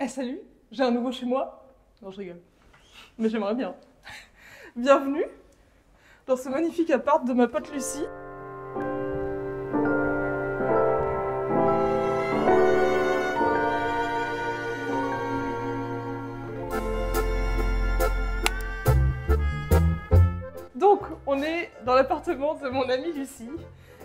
Eh salut, j'ai un nouveau chez moi. Non, je rigole. Mais j'aimerais bien. Bienvenue dans ce magnifique appart de ma pote Lucie. Donc, on est dans l'appartement de mon amie Lucie,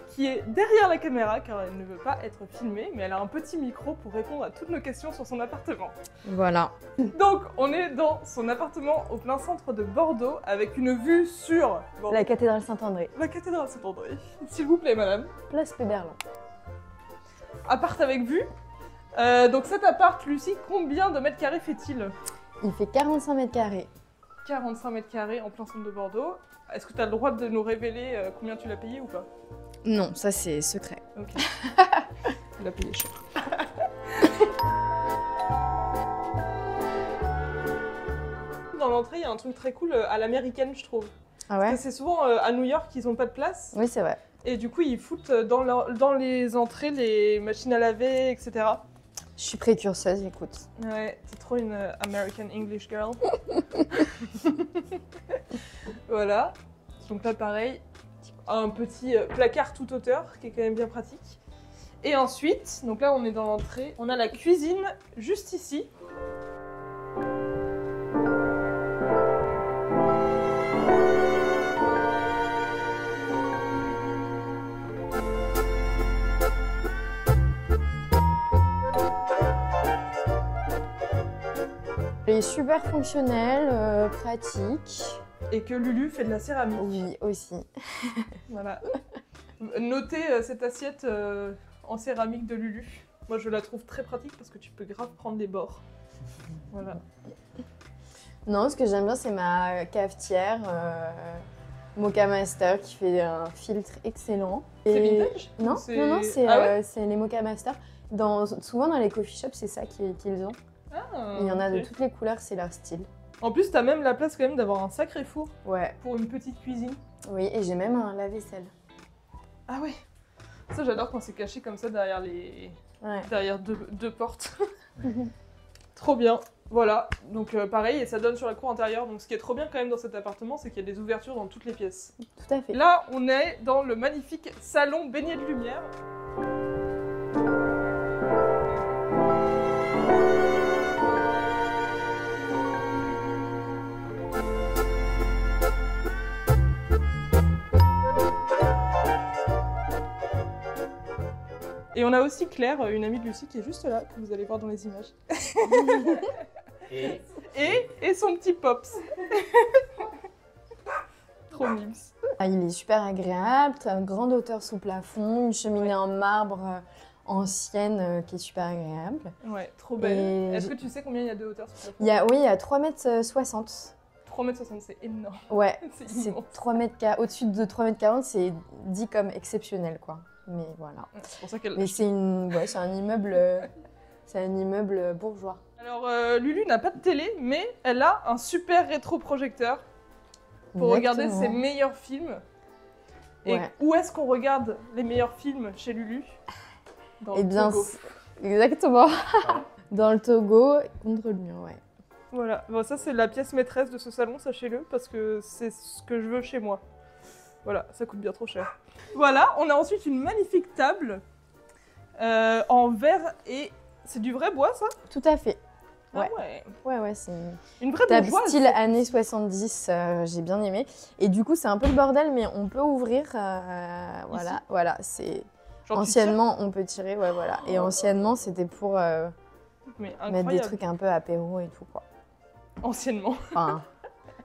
qui est derrière la caméra car elle ne veut pas être filmée, mais elle a un petit micro pour répondre à toutes nos questions sur son appartement. Voilà. Donc, on est dans son appartement au plein centre de Bordeaux avec une vue sur La cathédrale Saint-André. la cathédrale Saint-André. S'il vous plaît, madame. Place Péberlan. Appart avec vue. Donc, cet appart, Lucie, combien de mètres carrés fait-il? Il fait 45 mètres carrés. 45 mètres carrés en plein centre de Bordeaux. Est-ce que tu as le droit de nous révéler combien tu l'as payé ou pas? Non, ça c'est secret. Ok. Tu l'as payé cher. Dans l'entrée, il y a un truc très cool à l'américaine, je trouve. Ah Parce ouais? que c'est souvent à New York, ils ont pas de place. Oui, c'est vrai. Et du coup, ils foutent dans les entrées les machines à laver, etc. Je suis précurseuse, écoute. Ouais, c'est trop une American English girl. Voilà. Donc là, pareil, un petit placard toute hauteur qui est quand même bien pratique. Et ensuite, donc là, on est dans l'entrée. On a la cuisine juste ici. Elle est super fonctionnelle, pratique. Et que Lulu fait de la céramique. Oui, aussi. Voilà. Notez cette assiette en céramique de Lulu. Moi, je la trouve très pratique parce que tu peux grave prendre les bords. Voilà. Non, ce que j'aime bien, c'est ma cafetière Mocha Master qui fait un filtre excellent. C'est vintage? Non, C'est- non, c'est Ah ouais les Mocha Master. Souvent dans les coffee shops, c'est ça qu'ils ont. Ah, Il y en a de ok. toutes les couleurs, c'est leur style. En plus, t'as même la place quand même d'avoir un sacré four Ouais, pour une petite cuisine. oui, et j'ai même un lave-vaisselle. Ah ouais. Ça, j'adore quand c'est caché comme ça derrière Ouais. derrière deux portes. Trop bien. Voilà. Donc pareil, et ça donne sur la cour intérieure. Donc ce qui est trop bien quand même dans cet appartement, c'est qu'il y a des ouvertures dans toutes les pièces. Tout à fait. Là, on est dans le magnifique salon baigné de lumière. Et on a aussi Claire, une amie de Lucie, qui est juste là, que vous allez voir dans les images. Et Et son petit Pops. Trop mimes. Ah, il est super agréable, t'as une grande hauteur sous plafond, une cheminée en marbre ancienne qui est super agréable. Ouais, trop belle. Et Est-ce que tu sais combien il y a de hauteur sur le plafond? Oui, il y a 3,60 m. 3,60 m, c'est énorme. Ouais, C'est c'est immense. 3 mètres au-dessus de 3,40 m, c'est dit comme exceptionnel, quoi. Mais voilà. C'est pour ça qu'elle. Mais c'est un immeuble, c'est un immeuble bourgeois. Alors, Lulu n'a pas de télé, mais elle a un super rétroprojecteur pour regarder ses Exactement. meilleurs films. Et Ouais. où est-ce qu'on regarde les meilleurs films chez Lulu? Dans Eh le bien, Togo. exactement. Dans le Togo, contre le mur, ouais. Voilà, bon, ça c'est la pièce maîtresse de ce salon, sachez-le, parce que c'est ce que je veux chez moi. Voilà, ça coûte bien trop cher. Voilà, on a ensuite une magnifique table en verre et... C'est du vrai bois, ça? Tout à fait. Ah Ouais. ouais. Ouais, c'est Une vraie table bourgeoise. style années 70, j'ai bien aimé. Et du coup, c'est un peu le bordel, mais on peut ouvrir. Voilà, c'est... Genre, tu Anciennement, on peut tirer, ouais, voilà. Et anciennement, c'était pour tires, mais mettre incroyable. des trucs un peu apéro et tout, quoi. Anciennement. Enfin,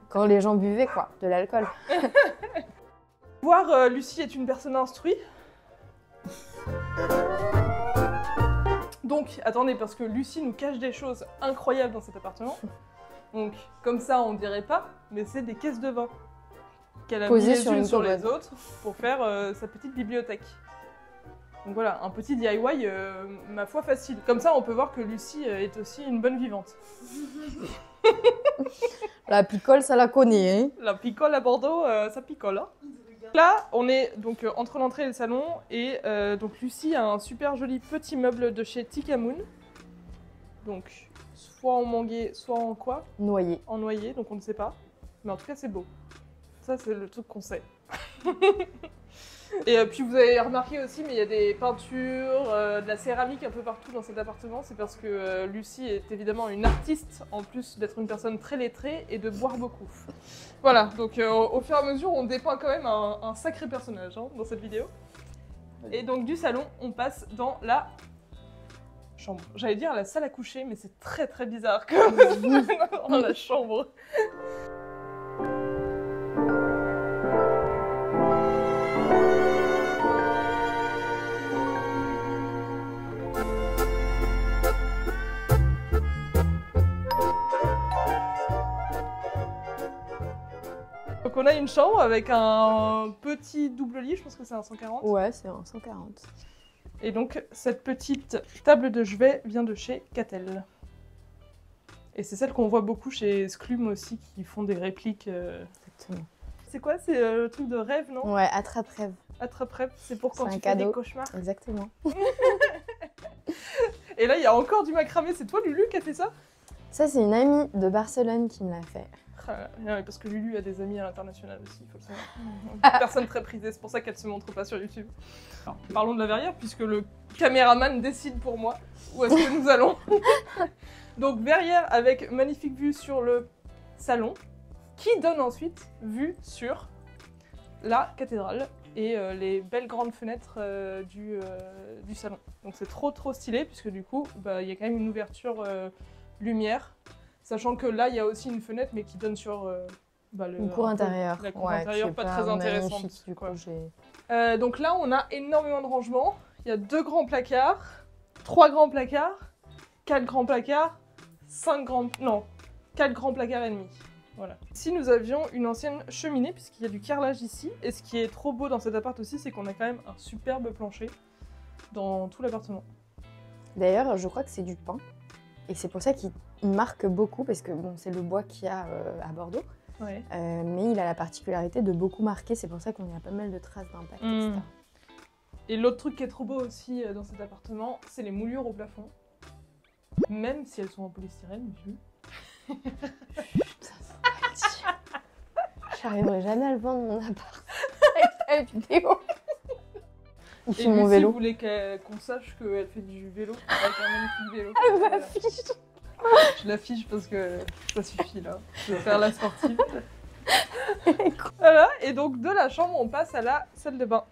quand les gens buvaient, quoi, de l'alcool. Voir Lucie est une personne instruite. Donc, attendez, parce que Lucie nous cache des choses incroyables dans cet appartement. Donc, comme ça, on dirait pas, mais c'est des caisses de vin qu'elle a Posées mis les sur unes une sur les commode. autres pour faire sa petite bibliothèque. Donc voilà, un petit DIY, ma foi, facile. Comme ça, on peut voir que Lucie est aussi une bonne vivante. La picole, ça la connaît, hein. La picole à Bordeaux, ça picole, hein. Là, on est donc entre l'entrée et le salon, et donc Lucie a un super joli petit meuble de chez Tikamoon. Donc, soit en manguier, soit en quoi? Noyer. En noyer, donc on ne sait pas. Mais en tout cas, c'est beau. Ça, c'est le truc qu'on sait. Et puis vous avez remarqué aussi, mais il y a des peintures, de la céramique un peu partout dans cet appartement. C'est parce que Lucie est évidemment une artiste, en plus d'être une personne très lettrée et de boire beaucoup. Voilà, donc au fur et à mesure, on dépeint quand même un sacré personnage hein, dans cette vidéo. Et donc du salon, on passe dans la chambre. J'allais dire la salle à coucher, mais c'est très très bizarre comme dans la chambre. Donc on a une chambre avec un petit double lit, je pense que c'est un 140. Ouais, c'est un 140. Et donc cette petite table de chevet vient de chez Catel. Et c'est celle qu'on voit beaucoup chez Sclum aussi, qui font des répliques. Exactement. C'est quoi? C'est le truc de rêve, non? Ouais, attrape-rêve. Attrape-rêve, c'est pour quand C'est tu un fais cadeau. des cauchemars. Exactement. Et là, il y a encore du macramé. C'est toi, Lulu, qui a fait ça? Ça, c'est une amie de Barcelone qui me l'a fait. Ah, parce que Lulu a des amis à l'international aussi, il faut le savoir. Personne très prisée, c'est pour ça qu'elle se montre pas sur YouTube. Alors, parlons de la verrière, puisque le caméraman décide pour moi où est-ce que nous allons. Donc verrière avec magnifique vue sur le salon, qui donne ensuite vue sur la cathédrale et les belles grandes fenêtres du salon. Donc c'est trop stylé, puisque du coup, il y a quand même une ouverture lumière. Sachant que là, il y a aussi une fenêtre, mais qui donne sur une cour intérieure. La cour intérieure, pas très intéressante. Du coup, donc là, on a énormément de rangements. Il y a 2 grands placards, 3 grands placards, 4 grands placards, 4 grands placards et demi. Voilà. Ici, nous avions une ancienne cheminée, puisqu'il y a du carrelage ici. Et ce qui est trop beau dans cet appart aussi, c'est qu'on a quand même un superbe plancher dans tout l'appartement. D'ailleurs, je crois que c'est du pain. Et c'est pour ça qu'il marque beaucoup, parce que bon, c'est le bois qu'il y a à Bordeaux. Ouais. Mais il a la particularité de beaucoup marquer, c'est pour ça qu'on y a pas mal de traces d'impact, etc. Et l'autre truc qui est trop beau aussi dans cet appartement, c'est les moulures au plafond. Même si elles sont en polystyrène, vu. J'arriverai jamais à le vendre mon appart avec ta vidéo. Il Et fait mon Lucie vélo. voulait qu'on sache qu'elle fait du vélo avec un magnifique vélo. Elle Voilà. m'affiche. Je l'affiche parce que ça suffit là. Je vais faire la sportive. Voilà, et donc de la chambre, on passe à la salle de bain.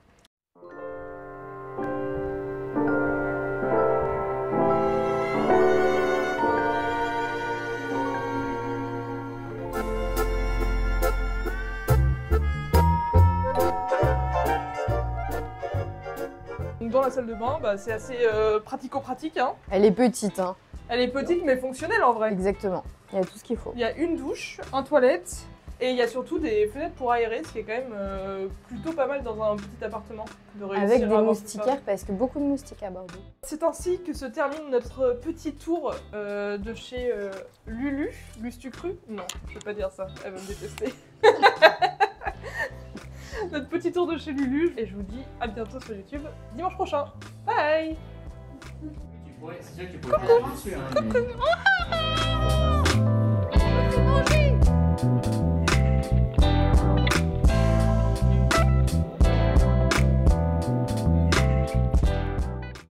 Donc dans la salle de bain, c'est assez pratico-pratique. Hein. Elle est petite, hein. Elle est petite mais fonctionnelle en vrai. Exactement. Il y a tout ce qu'il faut. Il y a une douche, un toilette, et il y a surtout des fenêtres pour aérer, ce qui est quand même plutôt pas mal dans un petit appartement. De réussir Avec à des avoir tout moustiquaires, parce que beaucoup de moustiques à Bordeaux. C'est ainsi que se termine notre petit tour de chez Lulu. Lustu cru? Non, je vais pas dire ça, elle va me détester. Notre petit tour de chez Lulu, et je vous dis à bientôt sur YouTube dimanche prochain. Bye! C'est sûr que tu pourrais faire dessus, hein, mais...